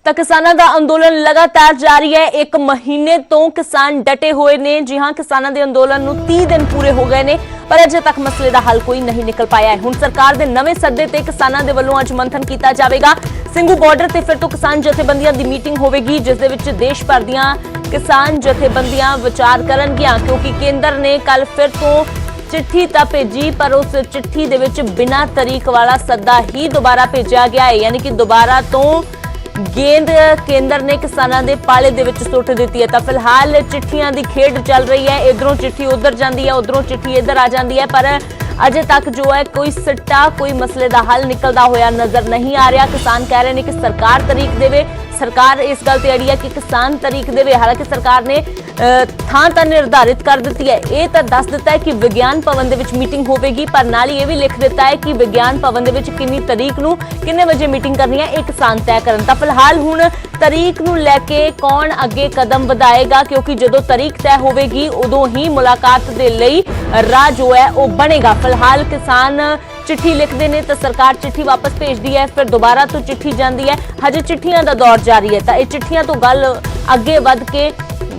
ਤਾਂ ਕਿਸਾਨਾਂ ਦਾ ਅੰਦੋਲਨ ਲਗਾਤਾਰ ਜਾਰੀ ਹੈ। ਇੱਕ ਮਹੀਨੇ ਤੋਂ ਕਿਸਾਨ ਡਟੇ ਹੋਏ ਨੇ। ਜੀ ਹਾਂ, ਕਿਸਾਨਾਂ ਦੇ ਅੰਦੋਲਨ ਨੂੰ 30 ਦਿਨ ਪੂਰੇ ਹੋ ਗਏ ਨੇ, ਪਰ ਅਜੇ ਤੱਕ ਮਸਲੇ ਦਾ ਹੱਲ ਕੋਈ ਨਹੀਂ ਨਿਕਲ ਪਾਇਆ ਹੈ। ਹੁਣ ਸਰਕਾਰ ਦੇ ਨਵੇਂ ਸੱਦੇ ਤੇ ਕਿਸਾਨਾਂ ਦੇ ਵੱਲੋਂ ਅੱਜ ਮੰਥਨ ਕੀਤਾ ਜਾਵੇਗਾ। ਸਿੰਘੂ ਬਾਰਡਰ ਤੇ ਫਿਰ ਤੋਂ ਕਿਸਾਨ ਜਥੇਬੰਦੀਆਂ ਦੀ ਮੀਟਿੰਗ ਹੋਵੇਗੀ, ਜਿਸ ਦੇ ਵਿੱਚ ਦੇਸ਼ ਭਰ ਦੀਆਂ ਕਿਸਾਨ ਜਥੇਬੰਦੀਆਂ ਵਿਚਾਰ ਕਰਨਗੀਆਂ, ਕਿਉਂਕਿ ਕੇਂਦਰ ਨੇ ਕੱਲ ਫਿਰ ਤੋਂ चिट्ठी तो भेजी, पर उस चिट्ठी दे विच बिना तरीक वाला सद्दा ही दोबारा भेजा गया है। यानी कि दोबारा तो गेंद केंद्र ने किसानां दे पाले दे विच सुट दित्ती है। तो फिलहाल चिट्ठियां दी खेड चल रही है, इधरों चिट्ठी उधर जाती है, उधरों चिट्ठी इधर आ जाती है, पर अजे तक जो है कोई सिट्टा, कोई मसले का हल निकलता होया नजर नहीं आ रहा। किसान कह रहे हैं कि सरकार तरीक देवे, सरकार इस गल ते अड़ी है कि किसान तरीक देवे। हालांकि सरकार ने थां तां निर्धारित कर दी है, ये तो दस दिता है कि विज्ञान भवन दे विच मीटिंग होवेगी, पर नाल ये भी लिख दिता है कि विज्ञान भवन दे विच किन्नी तरीक नूं किन्ने बजे मीटिंग करनी है, एक किसान तय करन। तां फिलहाल हुण तरीक नूं लैके कौन अगे कदम वधाएगा, क्योंकि जदों तरीक तय होवेगी उदों ही मुलाकात दे लई राह जो है वो बनेगा। फिलहाल किसान चिट्ठी लिखते हैं तो सरकार चिट्ठी वापस भेजती है, फिर दोबारा तो चिट्ठी जाती है। हजे चिट्ठियां का दौर जारी है, तो ये चिट्ठियां तो गल अगे वध के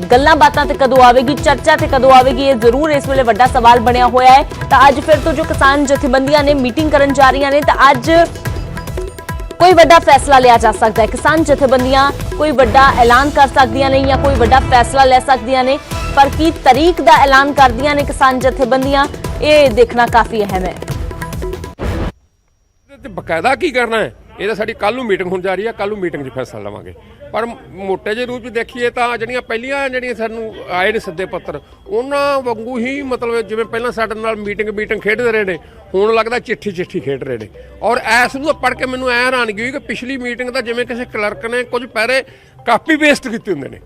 गल्लां बातां ते कदों आवेगी, चर्चा ते कदों आवेगी, ये जरूर इस वेले वड्डा सवाल बनया होया है। तो अज फिर तो जो किसान जथेबंदियां ने मीटिंग करन जा रही ने, तो अज कोई वड्डा फैसला लिया जा सकता है। किसान जथेबंदियां कोई वड्डा ऐलान कर सकदियां ने या कोई वड्डा फैसला ले सकदियां ने, पर की तरीक दा ऐलान करदियां ने किसान जथेबंदियां, ये देखना काफी अहम है। बकायदा की करना है, ये साडी कल नूं मीटिंग होण जा रही है, कल नूं मीटिंग 'च फैसला लवांगे। पर मोटे जे रूप 'ਚ देखीए तो ਜਿਹੜੀਆਂ ਪਹਿਲੀਆਂ ਜਿਹੜੀਆਂ ਸਾਨੂੰ ਆਏ ਨੇ ਸੱਦੇ ਪੱਤਰ, ਉਹਨਾਂ ਵਾਂਗੂ ਹੀ ਮਤਲਬ ਜਿਵੇਂ ਪਹਿਲਾਂ ਸਾਡੇ ਨਾਲ ਮੀਟਿੰਗ ਖੇਡਦੇ ਰਹੇ ਨੇ, ਹੁਣ ਲੱਗਦਾ ਚਿੱਠੀ ਖੇਡ ਰਹੇ ਨੇ। ਔਰ ਐਸ ਨੂੰ ਪੜ੍ਹ ਕੇ ਮੈਨੂੰ ਐ ਹੈਰਾਨਗੀ ਹੋਈ ਕਿ ਪਿਛਲੀ ਮੀਟਿੰਗ ਦਾ ਜਿਵੇਂ ਕਿਸੇ ਕਲਰਕ ਨੇ ਕੁਝ ਪੈਰੇ ਕਾਪੀ ਪੇਸਟ ਕੀਤੇ ਹੁੰਦੇ ਨੇ।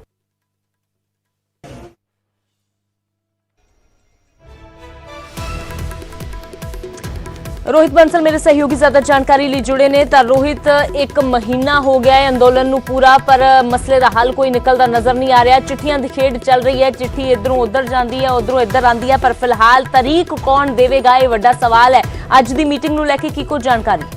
रोहित बंसल मेरे सहयोगी ज्यादा जानकारी लिए जुड़े ने। तो रोहित, एक महीना हो गया है अंदोलन नूं पूरा, पर मसले का हल कोई निकलता नजर नहीं आ रहा। चिट्ठियां दी खेड चल रही है, चिट्ठी इधरों उधर जाती है, उधरों इधर आती है, पर फिलहाल तरीक कौन देवेगा ये वड्डा सवाल है। अज दी मीटिंग नूं लैके की कुछ जानकारी?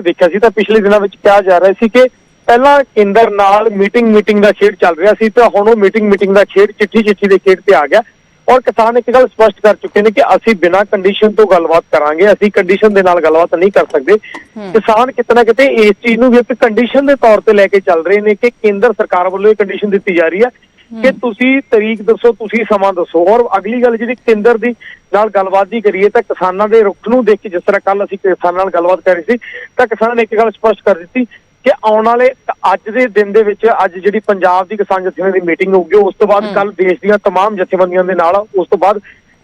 देखा सी तो पिछले दिनों में कहा जा रहा है कि पहला केंद्र नाल मीटिंग का खेड चल रहा सी, तो हुण मीटिंग का खेड चिट्ठी के खेड पे आ गया। और किसान एक गल स्पष्ट कर चुके हैं कि असी बिना कंडीशन तो गलबात करांगे, असी कंडीशन दे नाल गलबात नहीं कर सकते। किसान कितना किते इस चीज नूं भी एक कंडीशन के तौर पर लैके चल रहे हैं कि केंद्र सरकार वालों कंडीशन दी जा रही है कि तुसी तरीक दसो, तुसी समा दसो। और अगली गल जी केंद्र की नाल गलबात की करिए तो किसानों के रुख नूं देख के, जिस तरह कल असीं किसानां नाल गलबात कर रही थी, तो किसानों ने एक गल स्पष्ट कर दी कि आने वाले अज के दिन दे विच अज जिहड़ी पंजाब की किसान जथेबंदी की मीटिंग होगी, उस तो बाद कल देश दी तमाम जथेबंदियों के नाल उस तो बाद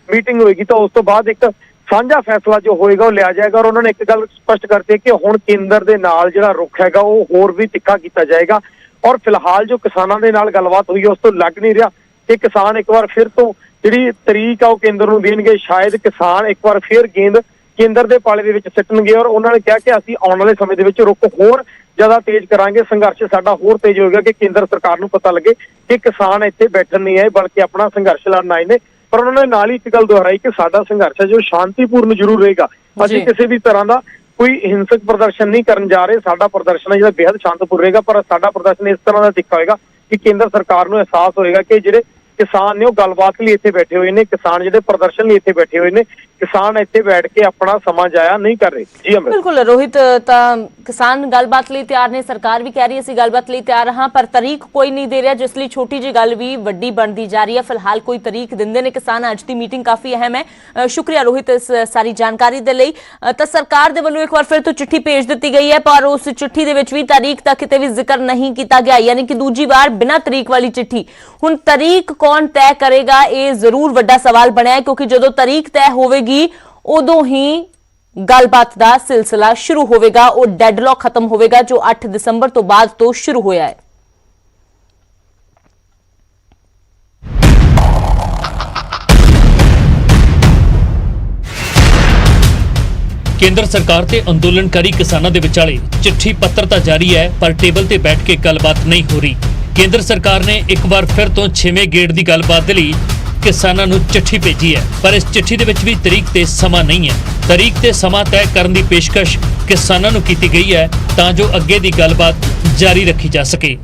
मीटिंग होएगी, तो उस तो बाद एक साझा फैसला जो होएगा वो लिया जाएगा। और उन्होंने एक गल स्पष्ट करती है कि हुण केंद्र दे नाल जिहड़ा रुख हैगा वो होर भी तिखा किया जाएगा। और फिलहाल जो किसानों के नाल गलबात हुई है उस तो लग नहीं रहा कि किसान एक बार फिर तो जिहड़ी तरीक आ वो केंद्र नूं देणगे। शायद किसान एक बार फिर गेंद केंद्र के पाले दे विच सिੱਟਣਗੇ। और उन्होंने कहा कि असीं आने वाले समय दे विच रुख होर ज्यादा तेज करांगे, संघर्ष साडा होर तेज होएगा कि केंद्र सरकार नूं पता लगे कि किसान इत्थे बैठन नहीं आए बल्कि अपना संघर्ष लड़न आए ने। पर उन्होंने नाल ही एक गल दोहराई कि साडा संघर्ष है जो शांतिपूर्ण जरूर रहेगा, असीं किसी भी तरह का कोई हिंसक प्रदर्शन नहीं करन जा रहे। साडा प्रदर्शन है जो बेहद शांतिपूर्ण रहेगा, पर साडा प्रदर्शन इस तरह का तिखा होएगा कि केंद्र सरकार नूं एहसास होएगा कि जिहड़े किसान ने गलबात लिए इत्थे बैठे हुए ने, किसान जिहड़े प्रदर्शन लिए इत्थे बैठे हुए ने, किसान इत्थे बैठ के अपना समा जाया नहीं कर रहे। जी अमृत। बिल्कुल रोहित, किसान गलबात लिए तैयार ने, सरकार भी कह रही है असीं गलबात लिए तैयार हाँ, पर तरीक कोई नहीं दे रहा, जिस लिए छोटी जी गल भी वड्डी बनती जा रही है। फिलहाल कोई तरीक दिंदे ने किसान। अज दी मीटिंग काफी अहम है। शुक्रिया रोहित इस सारी जानकारी दे लई। तो सरकार दे वल्लों एक बार फिर तो चिट्ठी भेज दी गई है, पर उस चिट्ठी दे विच भी तारीख दा किते भी जिक्र नहीं किया गया, यानी कि दूजी बार बिना तरीक वाली चिट्ठी। हुण तरीक कौन तय करेगा ये जरूर वड्डा सवाल बनया है, क्योंकि जदों तरीक तय होवेगी उदों ही गलबात का सिलसिला शुरू होगा और डेडलॉक खत्म होगा जो 8 दिसंबर तो बाद तो शुरू होया है। केंद्र सरकार ते अंदोलनकारी किसानों के विचाले चिट्ठी पत्र तो जारी है, पर टेबल ते बैठ के गलबात नहीं हो रही। केंद्र सरकार ने एक बार फिर तो 6वें गेड़ की गलबात के लिए ਕਿਸਾਨਾਂ ਨੂੰ ਚਿੱਠੀ ਭੇਜੀ ਹੈ, ਪਰ ਇਸ ਚਿੱਠੀ ਦੇ ਵਿੱਚ ਵੀ ਤਰੀਕ ਤੇ ਸਮਾਂ ਨਹੀਂ ਹੈ। ਤਰੀਕ ਤੇ ਸਮਾਂ ਤੈਅ ਕਰਨ ਦੀ ਪੇਸ਼ਕਸ਼ ਕਿਸਾਨਾਂ ਨੂੰ ਕੀਤੀ ਗਈ ਹੈ ਤਾਂ ਜੋ ਅੱਗੇ ਦੀ ਗੱਲਬਾਤ ਜਾਰੀ ਰੱਖੀ ਜਾ ਸਕੇ।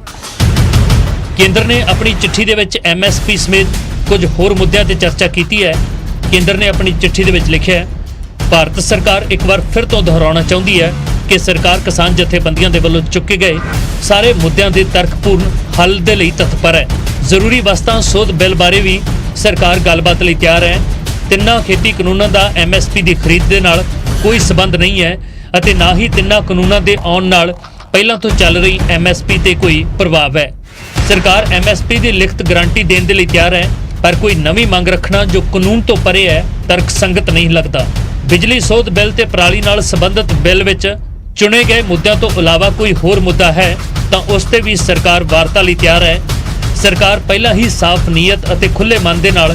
ਕੇਂਦਰ ਨੇ ਆਪਣੀ ਚਿੱਠੀ ਦੇ ਵਿੱਚ MSP ਸਮੇਤ ਕੁਝ ਹੋਰ ਮੁੱਦਿਆਂ ਤੇ ਚਰਚਾ ਕੀਤੀ ਹੈ। ਕੇਂਦਰ ਨੇ ਆਪਣੀ ਚਿੱਠੀ ਦੇ ਵਿੱਚ ਲਿਖਿਆ ਹੈ, ਭਾਰਤ ਸਰਕਾਰ ਇੱਕ ਵਾਰ ਫਿਰ ਤੋਂ ਦੁਹਰਾਉਣਾ ਚਾਹੁੰਦੀ ਹੈ ਕਿ ਸਰਕਾਰ ਕਿਸਾਨ ਜਥੇਬੰਦੀਆਂ ਦੇ ਵੱਲੋਂ ਚੁੱਕੇ ਗਏ ਸਾਰੇ ਮੁੱਦਿਆਂ ਦੇ ਤਰਕਪੂਰਨ ਹੱਲ ਦੇ ਲਈ ਤਤਪਰ ਹੈ। ਜ਼ਰੂਰੀ ਵਸਤਾਂ ਸੋਧ ਬਿੱਲ ਬਾਰੇ ਵੀ ਸਰਕਾਰ ਗੱਲਬਾਤ ਲਈ ਤਿਆਰ ਹੈ। ਤਿੰਨਾਂ ਖੇਤੀ ਕਾਨੂੰਨਾਂ ਦਾ MSP ਦੀ ਖਰੀਦ ਦੇ ਨਾਲ ਕੋਈ ਸਬੰਧ ਨਹੀਂ ਹੈ ਅਤੇ ਨਾ ਹੀ ਤਿੰਨਾਂ ਕਾਨੂੰਨਾਂ ਦੇ ਆਉਣ ਨਾਲ ਪਹਿਲਾਂ ਤੋਂ ਚੱਲ ਰਹੀ MSP ਤੇ ਕੋਈ ਪ੍ਰਭਾਵ ਹੈ। ਸਰਕਾਰ MSP ਦੀ ਲਿਖਤ ਗਾਰੰਟੀ ਦੇਣ ਦੇ ਲਈ ਤਿਆਰ ਹੈ, ਪਰ ਕੋਈ ਨਵੀਂ ਮੰਗ ਰੱਖਣਾ ਜੋ ਕਾਨੂੰਨ ਤੋਂ ਪਰੇ ਹੈ ਤਰਕਸੰਗਤ ਨਹੀਂ ਲੱਗਦਾ। ਬਿਜਲੀ ਸੋਧ ਬਿੱਲ ਤੇ ਪਰਾਲੀ ਨਾਲ ਸੰਬੰਧਿਤ ਬਿੱਲ ਵਿੱਚ ਚੁਣੇ ਗਏ ਮੁੱਦਿਆਂ ਤੋਂ ਇਲਾਵਾ ਕੋਈ ਹੋਰ ਮੁੱਦਾ ਹੈ ਤਾਂ ਉਸ ਤੇ ਵੀ ਸਰਕਾਰ ਵਾਰਤਾ ਲਈ ਤਿਆਰ ਹੈ। ਸਰਕਾਰ ਪਹਿਲਾਂ ਹੀ ਸਾਫ਼ ਨੀਅਤ ਅਤੇ ਖੁੱਲੇ ਮਨ ਦੇ ਨਾਲ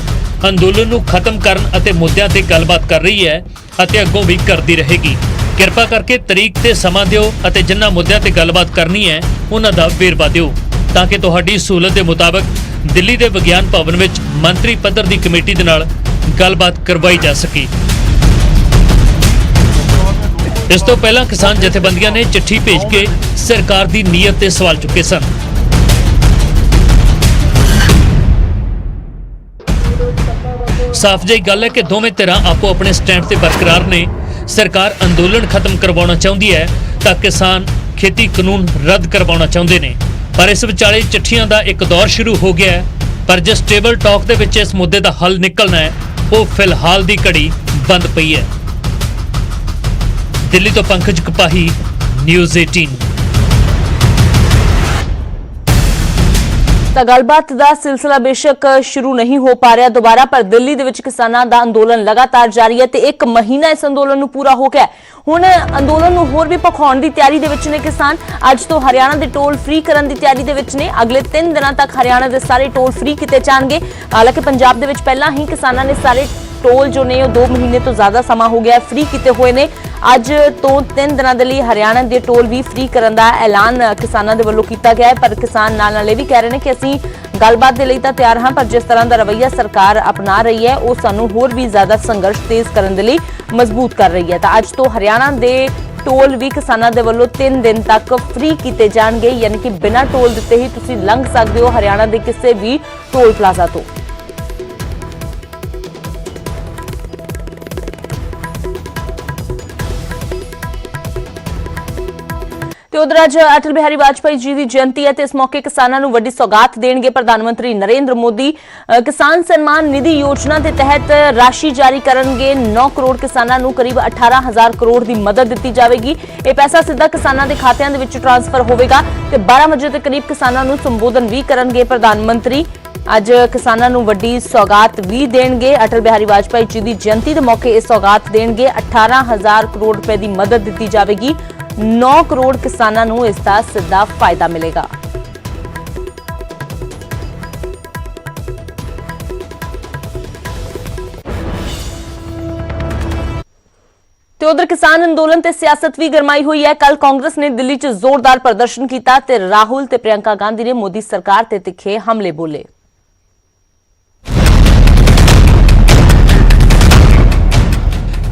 ਅੰਦੋਲਨ ਨੂੰ ਖਤਮ ਕਰਨ ਅਤੇ ਮੁੱਦਿਆਂ ਤੇ ਗੱਲਬਾਤ ਕਰ ਰਹੀ ਹੈ ਅਤੇ ਅੱਗੋਂ ਵੀ ਕਰਦੀ ਰਹੇਗੀ। ਕਿਰਪਾ ਕਰਕੇ ਤਰੀਕ ਤੇ ਸਮਾਂ ਦਿਓ ਅਤੇ ਜਿਨ੍ਹਾਂ ਮੁੱਦਿਆਂ ਤੇ ਗੱਲਬਾਤ ਕਰਨੀ ਹੈ ਉਹਨਾਂ ਦਾ ਵੇਰਵਾ ਦਿਓ ਤਾਂ ਕਿ ਤੁਹਾਡੀ ਸਹੂਲਤ ਦੇ ਮੁਤਾਬਕ ਦਿੱਲੀ ਦੇ ਵਿਗਿਆਨ ਭਵਨ ਵਿੱਚ ਮੰਤਰੀ ਪੱਧਰ ਦੀ ਕਮੇਟੀ ਦੇ ਨਾਲ ਗੱਲਬਾਤ ਕਰਵਾਈ ਜਾ ਸਕੇ। ਇਸ ਤੋਂ ਪਹਿਲਾਂ ਕਿਸਾਨ ਜਥੇਬੰਦੀਆਂ ਨੇ ਚਿੱਠੀ ਭੇਜ ਕੇ ਸਰਕਾਰ ਦੀ ਨੀਅਤ ਤੇ ਸਵਾਲ ਚੁੱਕੇ ਸਨ। ਸਾਫ਼ ਜਿਹੀ ਗੱਲ ਹੈ ਕਿ ਦੋਵੇਂ ਧਿਰਾਂ ਆਪੋ ਆਪਣੇ ਸਟੈਂਡ ਤੇ ਬਰਕਰਾਰ ਨੇ। ਸਰਕਾਰ ਅੰਦੋਲਨ ਖਤਮ ਕਰਵਾਉਣਾ ਚਾਹੁੰਦੀ ਹੈ ਤਾਂ ਕਿਸਾਨ ਖੇਤੀ ਕਾਨੂੰਨ ਰੱਦ ਕਰਵਾਉਣਾ ਚਾਹੁੰਦੇ ਨੇ। ਪਰ ਇਸ ਵਿਚਾਲੇ ਚਿੱਠੀਆਂ ਦਾ ਇੱਕ ਦੌਰ ਸ਼ੁਰੂ ਹੋ ਗਿਆ ਹੈ, ਪਰ ਜਿਸ ਟੇਬਲ ਟਾਕ ਦੇ ਵਿੱਚ ਇਸ ਮੁੱਦੇ ਦਾ ਹੱਲ ਨਿਕਲਣਾ ਹੈ ਉਹ ਫਿਲਹਾਲ ਦੀ ਘੜੀ ਬੰਦ ਪਈ ਹੈ। ਦਿੱਲੀ ਤੋਂ ਪੰਕਜ ਕਪਾਹੀ, ਨਿਊਜ਼ 18। ਤਾਂ ਗੱਲਬਾਤ ਦਾ ਸਿਲਸਿਲਾ ਬੇਸ਼ੱਕ ਸ਼ੁਰੂ ਨਹੀਂ ਹੋ ਪਾ ਰਿਹਾ ਦੁਬਾਰਾ, ਪਰ ਦਿੱਲੀ ਦੇ ਵਿੱਚ ਕਿਸਾਨਾਂ ਦਾ ਅੰਦੋਲਨ ਲਗਾਤਾਰ ਜਾਰੀ ਹੈ ਤੇ 1 ਮਹੀਨਾ ਇਸ ਅੰਦੋਲਨ ਨੂੰ ਪੂਰਾ ਹੋ ਗਿਆ। ਹੁਣ ਅੰਦੋਲਨ ਨੂੰ ਹੋਰ ਵੀ ਭਖਾਉਣ ਦੀ ਤਿਆਰੀ ਦੇ ਵਿੱਚ ਨੇ ਕਿਸਾਨ। ਅੱਜ ਤੋਂ ਹਰਿਆਣਾ ਦੇ ਟੋਲ ਫ੍ਰੀ ਕਰਨ ਦੀ ਤਿਆਰੀ ਦੇ ਵਿੱਚ ਨੇ। ਅਗਲੇ 3 ਦਿਨਾਂ ਤੱਕ ਹਰਿਆਣਾ ਦੇ ਸਾਰੇ ਟੋਲ ਫ੍ਰੀ ਕੀਤੇ ਜਾਣਗੇ। ਹਾਲਾਂਕਿ ਪੰਜਾਬ ਦੇ ਵਿੱਚ ਪਹਿਲਾਂ ਹੀ ਕਿਸਾਨਾਂ ਨੇ ਸਾਰੇ ਟੋਲ ਜੋ ਨੇ ਉਹ 2 ਮਹੀਨੇ ਤੋਂ ਜ਼ਿਆਦਾ ਸਮਾਂ ਹੋ ਗਿਆ ਫ੍ਰੀ ਕੀਤੇ ਹੋਏ ਨੇ। ਅੱਜ ਤੋਂ 3 ਦਿਨਾਂ ਦੇ ਲਈ ਹਰਿਆਣਾ ਦੇ ਟੋਲ ਵੀ ਫ੍ਰੀ ਕਰਨ ਦਾ ਐਲਾਨ ਕਿਸਾਨਾਂ ਦੇ ਵੱਲੋਂ ਕੀਤਾ ਗਿਆ ਹੈ, ਪਰ ਕਿਸਾਨ ਨਾਲ ਇਹ ਵੀ ਕਹਿ ਰਹੇ ਨੇ ਕਿ ਅਸੀਂ ਗੱਲਬਾਤ ਦੇ ਲਈ ਤਾਂ ਤਿਆਰ ਹਾਂ, ਪਰ ਜਿਸ ਤਰ੍ਹਾਂ ਦਾ ਰਵੱਈਆ ਸਰਕਾਰ ਅਪਣਾ ਰਹੀ ਹੈ ਉਹ ਸਾਨੂੰ ਹੋਰ ਵੀ ਜ਼ਿਆਦਾ ਸੰਘਰਸ਼ ਤੇਜ਼ ਕਰਨ ਦੇ ਲਈ ਮਜ਼ਬੂਤ ਕਰ ਰਹੀ ਹੈ। ਤਾਂ ਅੱਜ ਤੋਂ ਹਰਿਆਣਾ ਦੇ ਟੋਲ ਵੀ ਕਿਸਾਨਾਂ ਦੇ ਵੱਲੋਂ 3 ਦਿਨ ਤੱਕ ਫ੍ਰੀ ਕੀਤੇ ਜਾਣਗੇ, ਯਾਨੀ ਕਿ ਬਿਨਾਂ ਟੋਲ ਦਿੱਤੇ ਹੀ ਤੁਸੀਂ ਲੰਘ ਸਕਦੇ ਹੋ ਹਰਿਆਣਾ ਦੇ ਕਿਸੇ ਵੀ ਟੋਲ ਪਲਾਜ਼ਾ ਤੋਂ। ਤੇ ਉਧਰ ਅੱਜ ਅਟਲ ਬਿਹਾਰੀ ਵਾਜਪਾਈ ਜੀ ਦੀ ਜਯੰਤੀ ਹੈ ਤੇ ਇਸ ਮੌਕੇ ਕਿਸਾਨਾਂ ਨੂੰ ਵੱਡੀ ਸੌਗਾਤ ਦੇਣਗੇ ਪ੍ਰਧਾਨ ਮੰਤਰੀ ਨਰਿੰਦਰ ਮੋਦੀ। ਕਿਸਾਨ ਸਨਮਾਨ ਨਿਧੀ ਯੋਜਨਾ ਦੇ ਤਹਿਤ ਰਾਸ਼ੀ ਜਾਰੀ ਕਰਨਗੇ। 9 ਕਰੋੜ ਕਿਸਾਨਾਂ ਨੂੰ ਕਰੀਬ 18,000 ਕਰੋੜ ਦੀ ਮਦਦ ਦਿੱਤੀ ਜਾਵੇਗੀ। ਇਹ ਪੈਸਾ ਸਿੱਧਾ ਕਿਸਾਨਾਂ ਦੇ ਖਾਤਿਆਂ ਦੇ ਵਿੱਚ ਟ੍ਰਾਂਸਫਰ ਹੋਵੇਗਾ ਤੇ 12 ਵਜੇ ਦੇ ਕਰੀਬ ਕਿਸਾਨਾਂ ਨੂੰ ਸੰਬੋਧਨ ਵੀ ਕਰਨਗੇ ਪ੍ਰਧਾਨ ਮੰਤਰੀ। ਅੱਜ ਕਿਸਾਨਾਂ ਨੂੰ ਵੱਡੀ ਸੌਗਾਤ ਵੀ ਦੇਣਗੇ। ਅਟਲ ਬਿਹਾਰੀ ਵਾਜਪਾਈ ਜੀ ਦੀ ਜਯੰਤੀ ਦੇ ਮੌਕੇ ਇਹ ਸੌਗਾਤ ਦੇਣਗੇ। 18,000 ਕਰੋੜ ਰੁਪਏ ਦੀ ਮਦਦ ਦਿੱਤੀ ਜਾਵੇਗੀ। 9 ਕਰੋੜ ਕਿਸਾਨਾਂ ਨੂੰ ਇਸ ਦਾ ਸਿੱਧਾ ਫਾਇਦਾ ਮਿਲੇਗਾ। ਤੇ ਉਧਰ ਕਿਸਾਨ ਅੰਦੋਲਨ ਤੇ ਸਿਆਸਤ ਵੀ ਗਰਮਾਈ ਹੋਈ ਹੈ। ਕੱਲ ਕਾਂਗਰਸ ਨੇ ਦਿੱਲੀ 'ਚ ਜ਼ੋਰਦਾਰ ਪ੍ਰਦਰਸ਼ਨ ਕੀਤਾ ਤੇ ਰਾਹੁਲ ਤੇ ਪ੍ਰਿਯੰਕਾ ਗਾਂਧੀ ਨੇ ਮੋਦੀ ਸਰਕਾਰ ਤੇ ਤਿੱਖੇ ਹਮਲੇ ਬੋਲੇ।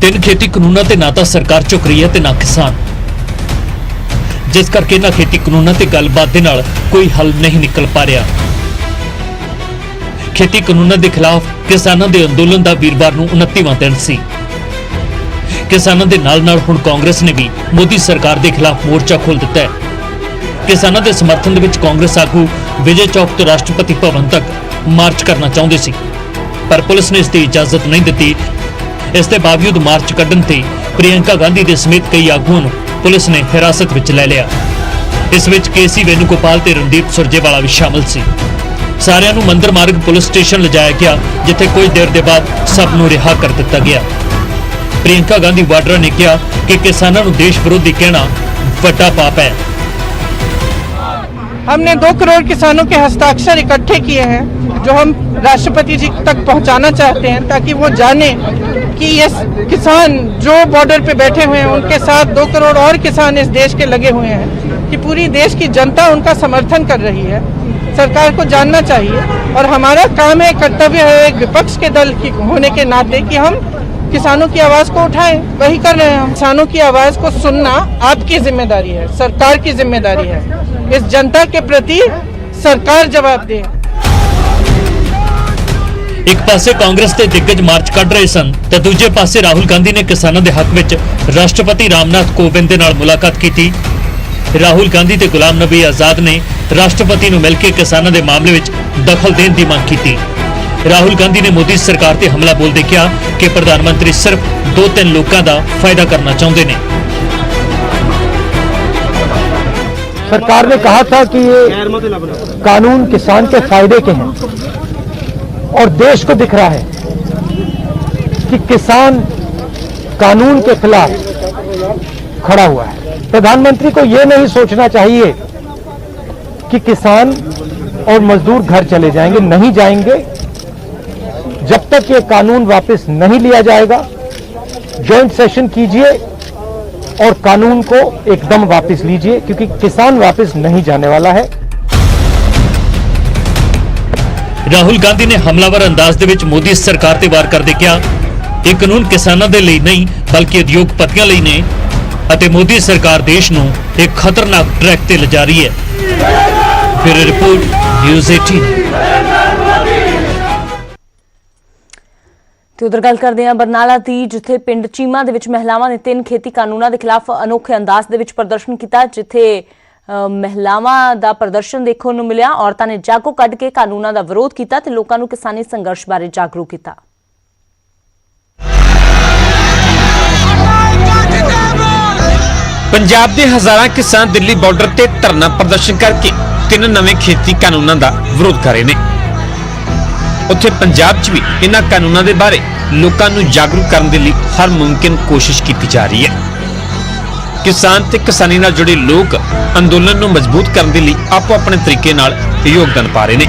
ਤਿੰਨ ਖੇਤੀ ਕਾਨੂੰਨਾਂ ਤੇ ਨਾ ਤਾਂ ਸਰਕਾਰ ਝੁਕ ਰਹੀ ਹੈ ਤੇ ਨਾ ਕਿਸਾਨ, ਜਿਸ ਕਰਕੇ ਇਹਨਾਂ ਖੇਤੀ ਕਾਨੂੰਨਾਂ ਤੇ ਗੱਲਬਾਤ ਦੇ ਨਾਲ ਕੋਈ ਹੱਲ ਨਹੀਂ ਨਿਕਲ ਪਾ ਰਿਹਾ। ਖੇਤੀ ਕਾਨੂੰਨਾਂ ਦੇ ਖਿਲਾਫ ਕਿਸਾਨਾਂ ਦੇ ਅੰਦੋਲਨ ਦਾ ਵੀਰਵਾਰ ਨੂੰ 29ਵਾਂ ਦਿਨ ਸੀ। ਕਿਸਾਨਾਂ ਦੇ ਨਾਲ-ਨਾਲ ਹੁਣ ਕਾਂਗਰਸ ਨੇ ਵੀ ਮੋਦੀ ਸਰਕਾਰ ਦੇ ਖਿਲਾਫ ਮੋਰਚਾ ਖੋਲ੍ਹ ਦਿੱਤਾ ਹੈ। ਕਿਸਾਨਾਂ ਦੇ ਸਮਰਥਨ ਦੇ ਵਿੱਚ ਕਾਂਗਰਸ ਆਗੂ ਵਿਜੇ ਚੌਕ ਤੋਂ ਰਾਸ਼ਟਰਪਤੀ ਭਵਨ ਤੱਕ ਮਾਰਚ ਕਰਨਾ ਚਾਹੁੰਦੇ ਸੀ, ਪਰ ਪੁਲਿਸ ਨੇ ਇਸ ਦੀ ਇਜਾਜ਼ਤ ਨਹੀਂ ਦਿੱਤੀ। ਇਸ ਦੇ ਬਾਵਜੂਦ ਮਾਰਚ ਕੱਢਣ ਤੇ ਪ੍ਰਿਯੰਕਾ ਗਾਂਧੀ ਦੇ ਸਮੇਤ ਕਈ ਆਗੂਆਂ ਨੂੰ ਪੁਲਿਸ ਨੇ ਹਿਰਾਸਤ ਵਿੱਚ ਲੈ ਲਿਆ। ਇਸ ਵਿੱਚ ਕੇਸੀ ਵੇਨੂਗੋਪਾਲ ਤੇ ਰਣਦੀਪ ਸੁਰਜੇਵਾਲਾ ਵੀ ਸ਼ਾਮਲ ਸੀ। ਸਾਰਿਆਂ ਨੂੰ ਮੰਦਰ ਮਾਰਗ ਪੁਲਿਸ ਸਟੇਸ਼ਨ ਲਿਜਾਇਆ ਗਿਆ, ਜਿੱਥੇ ਕੁਝ ਦੇਰ ਦੇ ਬਾਅਦ ਸਭ ਨੂੰ ਰਿਹਾ ਕਰ ਦਿੱਤਾ ਗਿਆ। ਪ੍ਰਿਯੰਕਾ ਗਾਂधी ਵਾਡਰਾ ਨੇ ਕਿਹਾ ਕਿ ਕਿਸਾਨਾਂ ਨੂੰ ਦੇਸ਼ ਵਿਰੋਧੀ ਕਹਿਣਾ ਵੱਡਾ ਪਾਪ है। हमने 2 करोड़ किसानों के हस्ताक्षर इकट्ठे किए हैं जो हम राष्ट्रपति जी तक पहुंचाना चाहते हैं, ताकि वो जाने कि ये किसान जो बॉर्डर पे बैठे हुए हैं उनके साथ 2 करोड़ और किसान इस देश के लगे हुए हैं, कि पूरी देश की जनता उनका समर्थन कर रही है। सरकार को जानना चाहिए और हमारा काम है, कर्तव्य है एक विपक्ष के दल की होने के नाते कि हम किसानों की आवाज को उठाएं। वही कर रहे हैं हम। किसानों की आवाज को सुनना आपकी जिम्मेदारी है, सरकार की जिम्मेदारी है। इस जनता के प्रति सरकार जवाबदेह है। ਇੱਕ ਪਾਸੇ ਕਾਂਗਰਸ ਦੇ ਦਿੱਗਜ ਮਾਰਚ ਕੱਢ ਰਹੇ ਸਨ ਤੇ ਦੂਜੇ ਪਾਸੇ ਰਾਹੁਲ ਗਾਂਧੀ ਨੇ ਕਿਸਾਨਾਂ ਦੇ ਹੱਕ ਵਿੱਚ ਰਾਸ਼ਟਰਪਤੀ ਰਾਮਨਾਥ ਕੋਵਿੰਦ ਦੇ ਨਾਲ ਮੁਲਾਕਾਤ ਕੀਤੀ। ਰਾਹੁਲ ਗਾਂਧੀ ਤੇ ਗੁਲਾਮ ਨਬੀ ਆਜ਼ਾਦ ਨੇ ਰਾਸ਼ਟਰਪਤੀ ਨੂੰ ਮਿਲ ਕੇ ਕਿਸਾਨਾਂ ਦੇ ਮਾਮਲੇ ਵਿੱਚ ਦਖਲ ਦੇਣ ਦੀ ਮੰਗ ਕੀਤੀ। ਰਾਹੁਲ ਗਾਂਧੀ ਨੇ ਮੋਦੀ ਸਰਕਾਰ ਤੇ ਹਮਲਾ ਬੋਲਦੇ ਕਿਹਾ ਕਿ ਪ੍ਰਧਾਨ ਮੰਤਰੀ ਸਿਰਫ 2-3 ਲੋਕਾਂ ਦਾ ਫਾਇਦਾ ਕਰਨਾ ਚਾਹੁੰਦੇ ਨੇ। सरकार ने कहा था कि ये कानून किसान के फायदे के हैं और देश को दिख रहा है कि किसान कानून के खिलाफ खड़ा हुआ है। प्रधानमंत्री को ये नहीं सोचना चाहिए कि किसान और मजदूर घर चले जाएंगे, नहीं जाएंगे जब तक ये कानून वापस नहीं लिया जाएगा। जॉइंट सेशन कीजिए और कानून को एकदम वापस लीजिए, क्योंकि किसान वापस नहीं जाने वाला है। ਰਾਹੁਲ ਗਾਂਧੀ ਨੇ ਹਮਲਾਵਰ ਅੰਦਾਜ਼ ਦੇ ਵਿੱਚ ਮੋਦੀ ਸਰਕਾਰ ਤੇ ਵਾਰ ਕਰਦੇ ਕਿਹਾ ਇਹ ਕਾਨੂੰਨ ਕਿਸਾਨਾਂ ਦੇ ਲਈ ਨਹੀਂ ਬਲਕਿ ਉਦਯੋਗਪਤੀਆਂ ਲਈ ਨੇ ਅਤੇ ਮੋਦੀ ਸਰਕਾਰ ਦੇਸ਼ ਨੂੰ ਇੱਕ ਖਤਰਨਾਕ ਟਰੈਕ ਤੇ ਲਿਜਾ ਰਹੀ ਹੈ। ਫਿਰ ਰਿਪੋਰਟ ਨਿਊਜ਼ 18। ਤੇ ਉਧਰ ਗੱਲ ਕਰਦੇ ਹਾਂ ਬਰਨਾਲਾ ਦੀ, ਜਿੱਥੇ ਪਿੰਡ ਚੀਮਾ ਦੇ ਵਿੱਚ ਮਹਿਲਾਵਾਂ ਨੇ 3 ਖੇਤੀ ਕਾਨੂੰਨਾਂ ਦੇ ਖਿਲਾਫ ਅਨੋਖੇ ਅੰਦਾਜ਼ ਦੇ ਵਿੱਚ ਪ੍ਰਦਰਸ਼ਨ ਕੀਤਾ। ਜਿੱਥੇ ਮਹਿਲਾਵਾਂ ਦਾ ਪ੍ਰਦਰਸ਼ਨ ਦੇਖਣ ਨੂੰ ਮਿਲਿਆ। ਔਰਤਾਂ ਨੇ ਜਾਗੋ ਕੱਢ ਕੇ ਕਾਨੂੰਨਾਂ ਦਾ ਵਿਰੋਧ ਕੀਤਾ ਤੇ ਲੋਕਾਂ ਨੂੰ ਕਿਸਾਨੀ ਸੰਘਰਸ਼ ਬਾਰੇ ਜਾਗਰੂਕ ਕੀਤਾ। ਪੰਜਾਬ ਦੇ ਹਜ਼ਾਰਾਂ ਕਿਸਾਨ ਦਿੱਲੀ ਬਾਰਡਰ ਤੇ ਧਰਨਾ ਪ੍ਰਦਰਸ਼ਨ ਕਰਕੇ 3 ਨਵੇਂ ਖੇਤੀ ਕਾਨੂੰਨਾਂ ਦਾ ਵਿਰੋਧ ਕਰ ਰਹੇ ਨੇ। ਉੱਥੇ ਪੰਜਾਬ 'ਚ ਵੀ ਇਹਨਾਂ ਕਾਨੂੰਨਾਂ ਦੇ ਬਾਰੇ ਲੋਕਾਂ ਨੂੰ ਜਾਗਰੂਕ ਕਰਨ ਦੇ ਲਈ ਹਰ ਮੁਮਕਿਨ ਕੋਸ਼ਿਸ਼ ਕੀਤੀ ਜਾ ਰਹੀ ਹੈ। ਕਿਸਾਨ ਤੇ ਕਿਸਾਨੀ ਨਾਲ ਜੁੜੇ ਲੋਕ ਅੰਦੋਲਨ ਨੂੰ ਮਜ਼ਬੂਤ ਕਰਨ ਦੇ ਲਈ ਆਪੋ ਆਪਣੇ ਤਰੀਕੇ ਨਾਲ ਯੋਗਦਾਨ ਪਾ ਰਹੇ ਨੇ।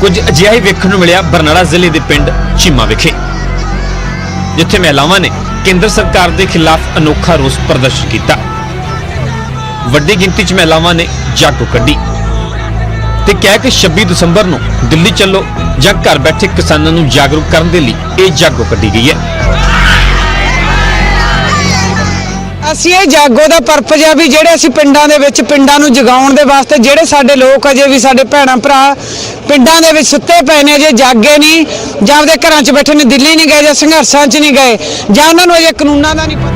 ਕੁਝ ਅਜਿਹਾ ਹੀ ਵੇਖਣ ਨੂੰ ਮਿਲਿਆ ਬਰਨਾਲਾ ਜ਼ਿਲ੍ਹੇ ਦੇ ਪਿੰਡ ਚੀਮਾ ਵਿਖੇ, ਜਿੱਥੇ ਮਹਿਲਾਵਾਂ ਨੇ ਕੇਂਦਰ ਸਰਕਾਰ ਦੇ ਖਿਲਾਫ ਅਨੋਖਾ ਰੋਸ ਪ੍ਰਦਰਸ਼ਨ ਕੀਤਾ। ਵੱਡੀ ਗਿਣਤੀ 'ਚ ਮਹਿਲਾਵਾਂ ਨੇ ਜਾਗੋ ਕੱਢੀ ਤੇ ਕਿਹਾ ਕਿ 26 ਦਸੰਬਰ ਨੂੰ ਦਿੱਲੀ ਚੱਲੋ ਜਾਂ ਘਰ ਬੈਠੇ ਕਿਸਾਨਾਂ ਨੂੰ ਜਾਗਰੂਕ ਕਰਨ ਦੇ ਲਈ ਇਹ ਜਾਗੋ ਕੱਢੀ ਗਈ ਹੈ। ਅਸੀਂ ਇਹ ਜਾਗੋ ਦਾ ਪਰਪਸ ਆ ਵੀ ਜਿਹੜੇ ਅਸੀਂ ਪਿੰਡਾਂ ਦੇ ਵਿੱਚ ਪਿੰਡਾਂ ਨੂੰ ਜਗਾਉਣ ਦੇ ਵਾਸਤੇ ਜਿਹੜੇ ਸਾਡੇ ਲੋਕ ਅਜੇ ਵੀ ਸਾਡੇ ਭੈਣਾਂ ਭਰਾ ਪਿੰਡਾਂ ਦੇ ਵਿੱਚ ਸੁੱਤੇ ਪਏ ਨੇ, ਅਜੇ ਜਾਗੇ ਨਹੀਂ ਜਾਂ ਆਪਦੇ ਘਰਾਂ 'ਚ ਬੈਠੇ ਨੇ, ਦਿੱਲੀ ਨਹੀਂ ਗਏ ਜਾਂ ਸੰਘਰਸ਼ਾਂ 'ਚ ਨਹੀਂ ਗਏ ਜਾਂ ਉਹਨਾਂ ਨੂੰ ਅਜੇ ਕਾਨੂੰਨਾਂ ਦਾ ਨਹੀਂ ਪਤਾ।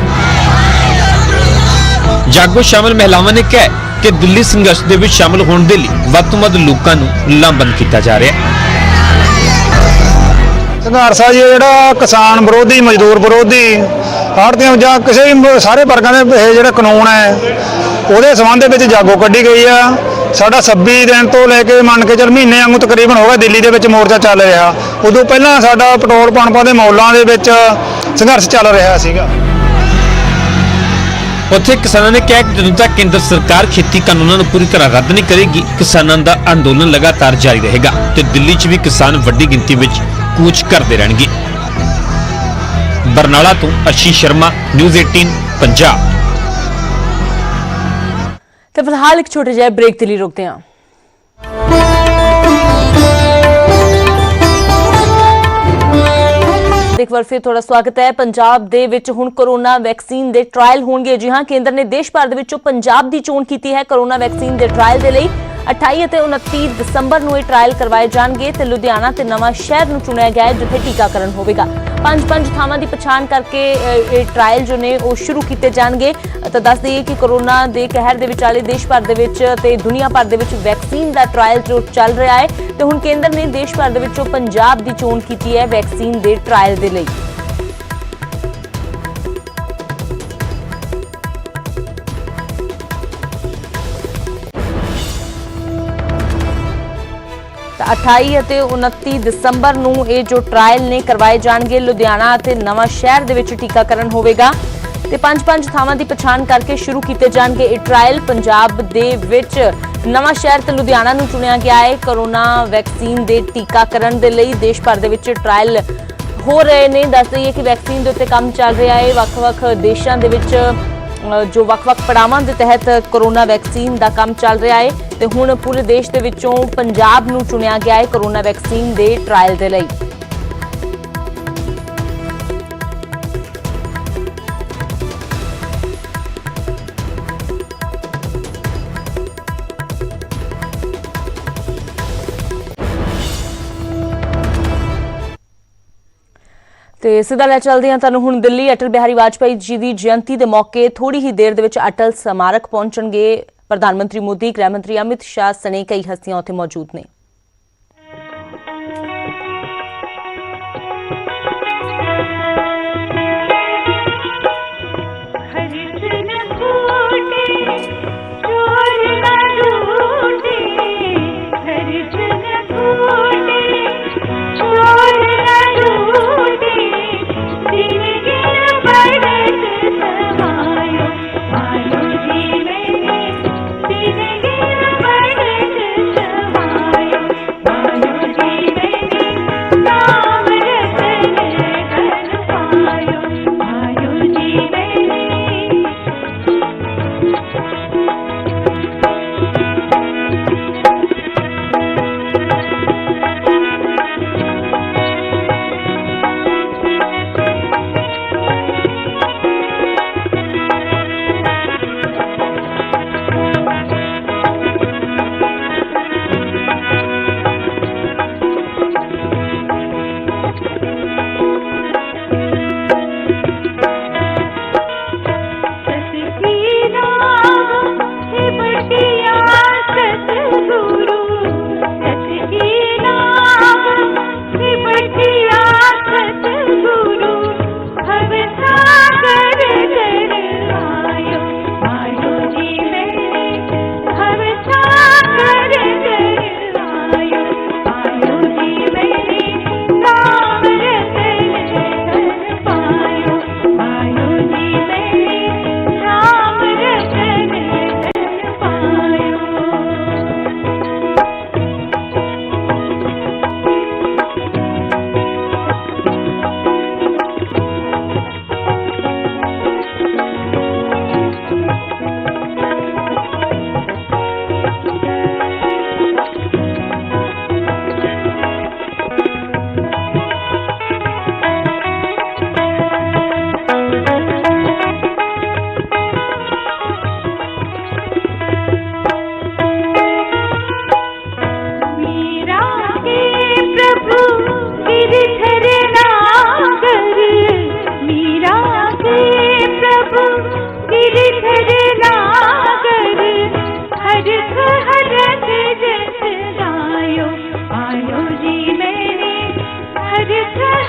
ਜਾਗੋ ਸ਼ਾਮਲ ਮਹਿਲਾਵਾਂ ਨੇ ਕਿਹਾ ਕਿ ਦਿੱਲੀ ਸੰਘਰਸ਼ ਦੇ ਵਿੱਚ ਸ਼ਾਮਲ ਹੋਣ ਦੇ ਲਈ ਵੱਧ ਤੋਂ ਵੱਧ ਲੋਕਾਂ ਨੂੰ ਲਾਮਬੰਦ ਕੀਤਾ ਜਾ ਰਿਹਾ ਹੈ। ਸੰਘਰਸ਼ ਆ ਜਿਹੜਾ ਕਿਸਾਨ ਵਿਰੋਧੀ, ਮਜ਼ਦੂਰ ਵਿਰੋਧੀ, ਆੜ੍ਹਤੀਆਂ ਜਾਂ ਕਿਸੇ ਵੀ ਸਾਰੇ ਵਰਗਾਂ ਦੇ ਇਹ ਜਿਹੜਾ ਕਾਨੂੰਨ ਹੈ ਉਹਦੇ ਸੰਬੰਧ ਦੇ ਵਿੱਚ ਜਾਗੋ ਕੱਢੀ ਗਈ ਆ। ਸਾਡਾ 26 ਦਿਨ ਤੋਂ ਲੈ ਕੇ ਮੰਨ ਕੇ ਚੱਲ ਮਹੀਨੇ ਵਾਂਗੂ ਤਕਰੀਬਨ ਹੋ ਗਿਆ ਦਿੱਲੀ ਦੇ ਵਿੱਚ ਮੋਰਚਾ ਚੱਲ ਰਿਹਾ। ਉਦੋਂ ਪਹਿਲਾਂ ਸਾਡਾ ਪੈਟਰੋਲ ਪੰਪਾਂ ਦੇ ਮੌਲਾਂ ਦੇ ਵਿੱਚ ਸੰਘਰਸ਼ ਚੱਲ ਰਿਹਾ ਸੀਗਾ। ਉੱਥੇ ਕਿਸਾਨਾਂ ਨੇ ਕਿਹਾ ਕਿ ਜਦੋਂ ਤੱਕ ਕੇਂਦਰ ਸਰਕਾਰ ਖੇਤੀ ਕਾਨੂੰਨਾਂ ਨੂੰ ਪੂਰੀ ਤਰ੍ਹਾਂ ਰੱਦ ਨਹੀਂ ਕਰੇਗੀ, ਕਿਸਾਨਾਂ ਦਾ ਅੰਦੋਲਨ ਲਗਾਤਾਰ ਜਾਰੀ ਰਹੇਗਾ ਤੇ ਦਿੱਲੀ 'ਚ ਵੀ ਕਿਸਾਨ ਵੱਡੀ ਗਿਣਤੀ ਵਿੱਚ ਕੂਚ ਕਰਦੇ ਰਹਿਣਗੇ। ਬਰਨਾਲਾ ਤੋਂ ਅਸ਼ੀਸ਼ ਸ਼ਰਮਾ, ਨਿਊਜ਼ 18 ਪੰਜਾਬ। ਤੇ ਫਿਲਹਾਲ ਇੱਕ ਛੋਟੇ ਜਿਹੇ ਬ੍ਰੇਕ ਦੇ ਲਈ ਰੁਕਦੇ ਹਾਂ। ਇੱਕ ਵਾਰ ਫਿਰ ਤੁਹਾਡਾ ਸਵਾਗਤ ਹੈ। ਪੰਜਾਬ ਦੇ ਵਿੱਚ ਹੁਣ ਕੋਰੋਨਾ ਵੈਕਸੀਨ ਦੇ ਟ੍ਰਾਇਲ ਹੋਣਗੇ। ਜੀ ਹਾਂ, ਕੇਂਦਰ ਨੇ ਦੇਸ਼ ਭਰ ਦੇ ਵਿੱਚੋਂ ਪੰਜਾਬ ਦੀ ਚੋਣ ਕੀਤੀ ਹੈ ਕੋਰੋਨਾ ਵੈਕਸੀਨ ਦੇ ਟ੍ਰਾਇਲ ਦੇ ਲਈ। 28 ਅਤੇ 29 ਦਸੰਬਰ ਨੂੰ ਇਹ ਟ੍ਰਾਇਲ ਕਰਵਾਏ ਜਾਣਗੇ ਤੇ ਲੁਧਿਆਣਾ ਤੇ ਨਵਾਂ ਸ਼ਹਿਰ ਨੂੰ ਚੁਣਿਆ ਗਿਆ ਹੈ ਜਿੱਥੇ ਟੀਕਾਕਰਨ ਹੋਵੇਗਾ। 5 ਥਾਵਾਂ ਦੀ ਪਛਾਣ ਕਰਕੇ ਇਹ ਟ੍ਰਾਇਲ ਜੋ ਨੇ ਉਹ ਸ਼ੁਰੂ ਕੀਤੇ ਜਾਣਗੇ। ਤਾਂ ਦੱਸ ਦਈਏ ਕਿ ਕੋਰੋਨਾ ਦੇ ਕਹਿਰ ਦੇ ਵਿਚਾਲੇ ਦੇਸ਼ ਭਰ ਦੇ ਵਿੱਚ ਤੇ ਦੁਨੀਆ ਭਰ ਦੇ ਵਿੱਚ ਵੈਕਸੀਨ ਦਾ ਟ੍ਰਾਇਲ ਜੋ ਚੱਲ ਰਿਹਾ ਹੈ ਤੇ ਹੁਣ ਕੇਂਦਰ ਨੇ ਦੇਸ਼ ਭਰ ਦੇ ਵਿੱਚੋਂ ਪੰਜਾਬ ਦੀ ਚੋਣ ਕੀਤੀ ਹੈ ਵੈਕਸੀਨ ਦੇ ਟ੍ਰਾਇਲ ਦੇ ਲਈ। ਤਾਂ 28 ਅਤੇ 29 ਦਸੰਬਰ ਨੂੰ ਇਹ ਜੋ ਟ੍ਰਾਇਲ ਨੇ ਕਰਵਾਏ ਜਾਣਗੇ। ਲੁਧਿਆਣਾ ਅਤੇ ਨਵਾਂ ਸ਼ਹਿਰ ਦੇ ਵਿੱਚ ਟੀਕਾਕਰਨ ਹੋਵੇਗਾ ਤੇ 5 ਥਾਵਾਂ ਦੀ ਪਛਾਣ ਕਰਕੇ ਸ਼ੁਰੂ ਕੀਤੇ ਜਾਣਗੇ ਇਹ ਟ੍ਰਾਇਲ। ਪੰਜਾਬ ਦੇ ਵਿੱਚ ਨਵਾਂ ਸ਼ਹਿਰ ਤੇ ਲੁਧਿਆਣਾ ਨੂੰ ਚੁਣਿਆ ਗਿਆ ਹੈ ਕੋਰੋਨਾ ਵੈਕਸੀਨ ਦੇ ਟੀਕਾਕਰਨ ਦੇ ਲਈ। ਦੇਸ਼ ਭਰ ਦੇ ਵਿੱਚ ਟ੍ਰਾਇਲ ਹੋ ਰਹੇ ਨੇ। ਦੱਸ ਦਈਏ ਕਿ ਵੈਕਸੀਨ ਦੇ ਉੱਤੇ ਕੰਮ ਚੱਲ ਰਿਹਾ ਹੈ। ਵੱਖ-ਵੱਖ ਦੇਸ਼ਾਂ ਦੇ ਵਿੱਚ ਜੋ ਵੱਖ-ਵੱਖ ਪੜਾਵਾਂ ਦੇ ਤਹਿਤ ਕੋਰੋਨਾ ਵੈਕਸੀਨ ਦਾ ਕੰਮ ਚੱਲ ਰਿਹਾ ਹੈ। ਤੇ ਹੁਣ ਪੂਰੇ ਦੇਸ਼ ਦੇ ਵਿੱਚੋਂ ਪੰਜਾਬ ਨੂੰ ਚੁਣਿਆ ਗਿਆ ਹੈ ਕੋਰੋਨਾ ਵੈਕਸੀਨ ਦੇ ਟ੍ਰਾਇਲ ਦੇ ਲਈ। ਤੇ ਸਿੱਧਾ ਲੈ ਚੱਲਦੇ ਹਾਂ ਤੁਹਾਨੂੰ ਹੁਣ ਦਿੱਲੀ। ਅਟਲ ਬਿਹਾਰੀ ਵਾਜਪੇਈ ਜੀ ਦੀ ਜਯੰਤੀ ਦੇ ਮੌਕੇ ਥੋੜੀ ਹੀ ਦੇਰ ਦੇ ਵਿੱਚ ਅਟਲ ਸਮਾਰਕ ਪਹੁੰਚਣਗੇ ਪ੍ਰਧਾਨ ਮੰਤਰੀ ਮੋਦੀ, ਗ੍ਰਹਿ ਮੰਤਰੀ ਅਮਿਤ ਸ਼ਾਹ ਸਣੇ ਕਈ ਹਸਤੀਆਂ ਉੱਥੇ ਮੌਜੂਦ ਨੇ।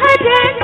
हर